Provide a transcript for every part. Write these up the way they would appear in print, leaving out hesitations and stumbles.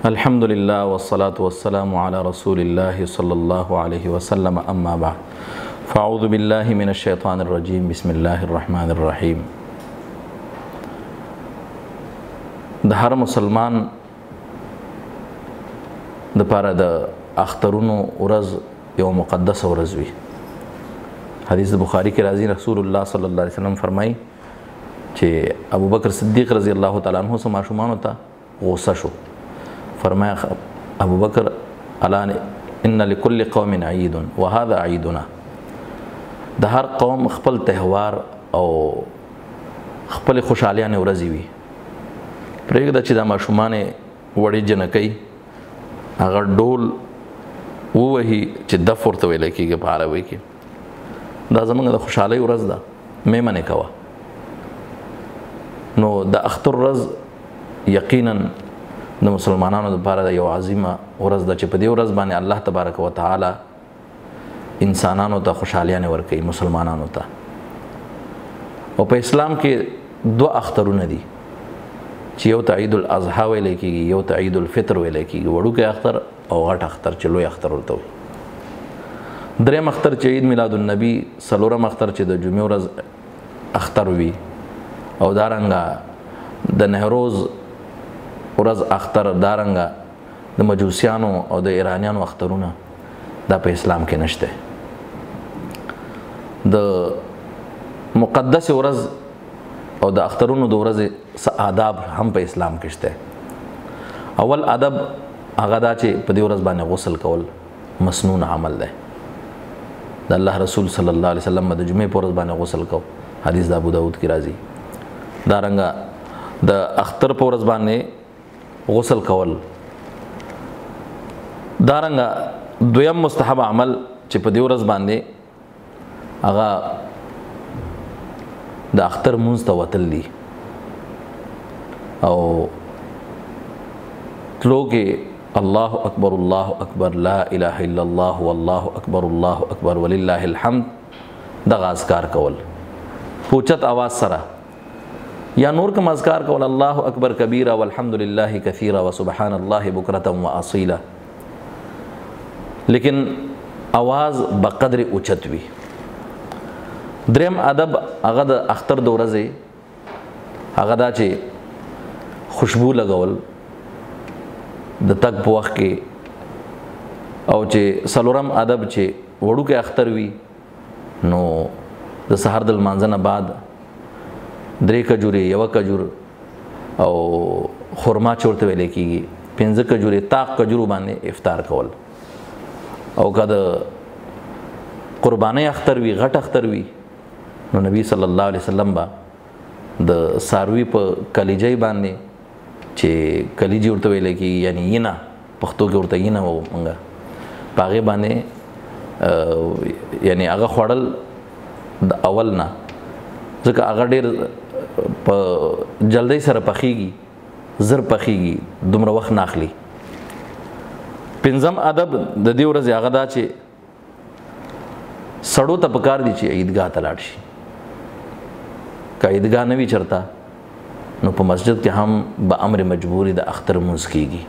الحمد لله والصلاة والسلام على رسول الله صلى الله عليه وسلم اما بعد فاعوذ بالله من الشيطان الرجيم بسم الله الرحمن الرحيم. د هر مسلمان د پاره د اخترونو ورځ یو مقدس ورځ وي. حدیث بخاری کې راځي رسول الله صلی الله علیه وسلم فرمایي چې ابو بکر صدیق رضی الله تعالی عنہ سره ماشومان ته غوسه شو. فرمایا ابو بکر الا ان لكل قوم عيد وهذا عيدنا. د هر قوم خپل تهوار او خپل خوشالیانه ورځي وي. پرېږده چې د ماشومان وړي جنکۍ هغه ډول ووهي چې دف ورته ویل کېږي په عربي کې. دا زموږ د خوشحالۍ ورځ ده، مې منې کوه. نو د اختر ورځ یقینا د مسلمانانو لپاره یو عظیمه ورځ ده چې په دې ورځ باندې الله تبارک وتعالی انسانانو ته خوشحالیانه ورکوي، مسلمانانو ته. او په اسلام کې دوه اخترونه دي چې یو ته عید الاضحی ویل کېږي، یو ته عید الفطر ویل کېږي. وړوکی اختر او غټ اختر چې لوی اختر ورته وي. دریم اختر چې عید میلاد النبی، څلورم اختر چې د جمعې ورځ اختر وي، او دارنګه د نهروز ورځ اختر، دارنګه د مجوسیانو او د ایرانیانو اخترونه دا په اسلام کې نشته. د مقدس ورځ او د اخترونو د ورځې څه آداب هم په اسلام کې شته. اول ادب هغه دا چې په دې ورځ باندې غسل کول مسنون عمل دی. د الله رسول صلی الله علیه وسلم د جمعې په ورځ باندې غسل کو، حدیث د ابو داود کې راځي. دارنګه د اختر په ورځ باندې غسل کول. دارنګه دویم مستحب عمل چې په دې ورځ باندې هغه د اختر مونځ ته وتل دي او تلو کې الله اکبر الله اکبر لا اله الا الله والله اکبر الله اکبر ولله الحمد دغه اذکار کول پوچت आवाज سره، یا نور کوم اذکار کول الله اکبر کبیره والحمد لله کثیره وسبحان الله بکرة واصیلا، لیکن आवाज بقدر اوچت وي. دریم ادب هغه د اختر د ورځې هغه دا چې خوشبو لګول د تګ په وخت کې، او چې څلورم ادب چې وړوکی اختر وي نو د سحر د لمانځه نه بعد 3 کجورې، 1 کجور او خرما چې ورته ویل کېږي 5 کجورې طاق کجورو باندې افطار کول. او که د قربانۍ اختر وي، غټ اختر وي، نو نبی صلی الله علیه وسلم با د ساروي په کلیجۍ باندې چې کلیجی ورته ویل کېږي، یعنی یینه پښتو کې ورته یینه وو مونږه، په هغې باندې یعنی هغه خوړل د اول نه، ځکه هغه ډېر په جلدی سره پخیږي، زر پخیږي، دومره وخت نه اخلي. پنځم ادب د دې ورځې هغه دا چې سړو ته پکار دي چې عیدګاه ته لاړ شي. که عیدګاه نه وي چېرته نو په مسجد کې هم به امر مجبوري د اختر مونځ کېږي.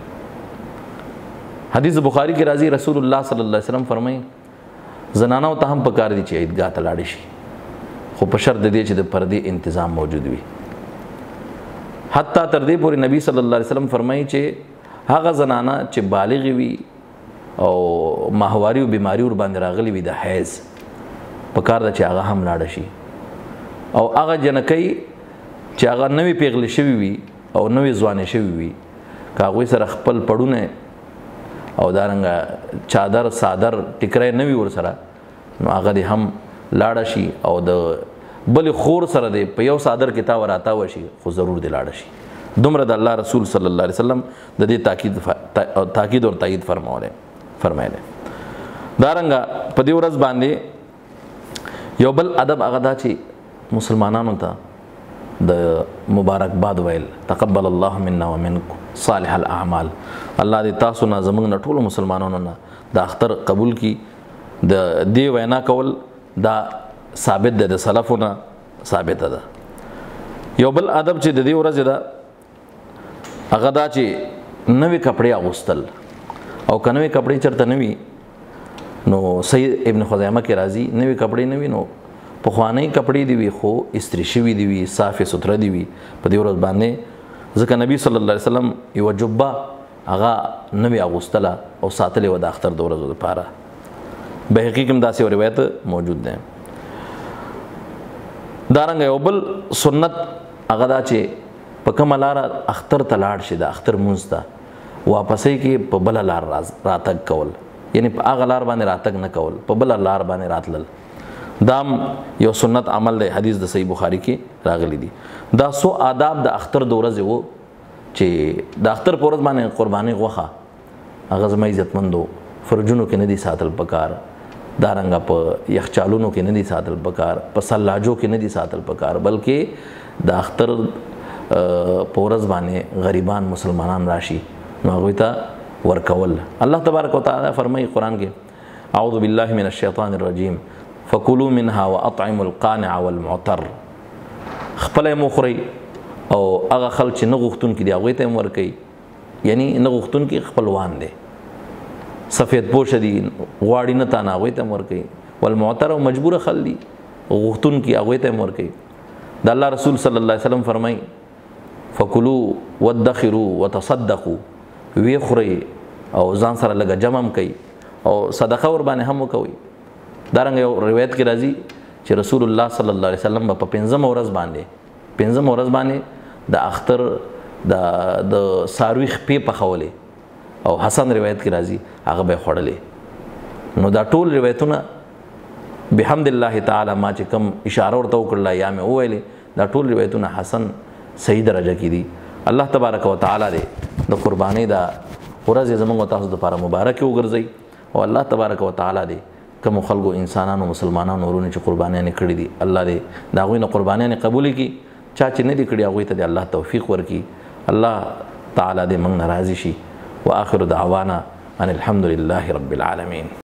حدیث بخاری کې راځي رسول الله صلی الله علیه وسلم فرمایي زنانو ته هم پکار دي چې عیدګاه ته لاړ شي، خو په شرط دی چې د پردې انتظام موجود وي. حتی تر دې پورې نبی صلی الله علیه وسلم فرمایي چې هغه زنانه چې بالغ وي او ماهواري او بیماری ور باندې راغلي وي د حیض، پکار ده چې هغه هم لاړ شي. او هغه جنکۍ چې هغه نوې پیغلې شوي وي او نوې ځوانې شوي وي، که هغوی سره خپل پړونه او دارنګه چادر صادر ټیکری نه وي ورسره، نو هغه دې هم لاړه شي. او د بلې خور سره دې په یو صادر کې تا وراتاو شي، خو ضرور دې لاړه شي. دومره د الله رسول صلی الله علیه وسلم د دې تاکید او تایید فرمایلی. دارنګه په دې ورځ باندې یو بل ادب هغه دا چې مسلمانانو ته د مبارکباد ویل، تقبل الله منا ومنکم صالح الاعمال. الله دې تاسو نه زموږ نه ټولو مسلمانانو نه د اختر قبول کی. د دې وینا کول دا ثابت ده، د سلفو نه ثابت ده. یو بل ادب چې د دې ورځې ده هغه دا چې نوې کپړې اغوستل، او که نوې کپړې چېرته نه وي نو صحیح ابن خزیمه کې راځي نوې کپړې نه وي نو پخوانۍ کپړې دي وي خو استری شوي دي وي، صافې سوتره دي وي په دې ورځ باندې. ځکه نبی صلی الله علیه وسلم یوه جبه هغه نوې اغوستله او ساتلې وه د اختر د ورځو دپاره. بهقي کې هم داسې یو روایت موجود دی. دارنګه یو بل سنت هغه دا چې په کومه لاره اختر ته لاړ شي د اختر مونځ ته واپسۍ کې په بله لار راتګ کول، یعنی په هغه لار باندې راتګ نه کول، په بله لار باندې راتلل. دا یو سنت عمل دی، حدیث د صحیح بخاری کې راغلی دي. دا څو آداب د اختر د ورځې وو چې د اختر په ورځ باندې قربانۍ غوښه هغه زما عزتمندو فرجونو کې نه دي ساتل پکار، دارنګه په یخچالونو کې نه دي ساتل پکار، په سلاجو کې نه دي ساتل پکار، بلکې د اختر په ورځ باندې غریبان مسلمانان راشي نو هغوی ته ورکول. الله تبارک وتعالی فرمایي قرآن کې اعوذ بالله من الشیطان الرجیم فکلوا منها واطعموا القانع والمعتر. خپله یې وخورئ او هغه خلک چې نه غوښتونکي دي هغوی ته یې ورکوئ، یعنی نه غوښتونکي خپلوان دی، سفید پوشه دي غواړي نه تانه هغوی ته یې ورکوئ، والمعتر او مجبوره خل دي غوښتونکي هغوی ته یې ورکوئ. د الله رسول صلی الله علیه وسلم فرمایي فکلوا وادخروا وتصدقوا، وی خورئ او ځان سره لږه جمع هم کوئ او صدقه ور باندې هم وکوئ. دارنګه یو روایت کې راځي چې رسول الله صلی الله علیه وسلم په پنځمه ورځ باندې د اختر د څاروي خپې پخولې او حسن روایت کې راځي هغه به خوړلې. نو دا ټول روایتونه بحمد الله تعالی ما چې کوم اشاره ورته وکړله یا مې وویلې دا ټول روایتونه حسن صحیح درجه کې دي. الله تبارک وتعالی دې د قربانۍ دا ورځ زموږ او تاسو دپاره مبارکې وګرځوي او الله تبارک وتعالی دې کوم خلکو انسانانو مسلمانانو ورونو چې قربانیانې کړي دي الله دې د هغوی نه قربانیانې قبولې کړي، چا چې نه دي کړي هغوی ته دې الله توفیق ورکړي. الله تعالی دې موږ نه راضي شي. واخر دعوانا ان الحمد لله رب العالمین.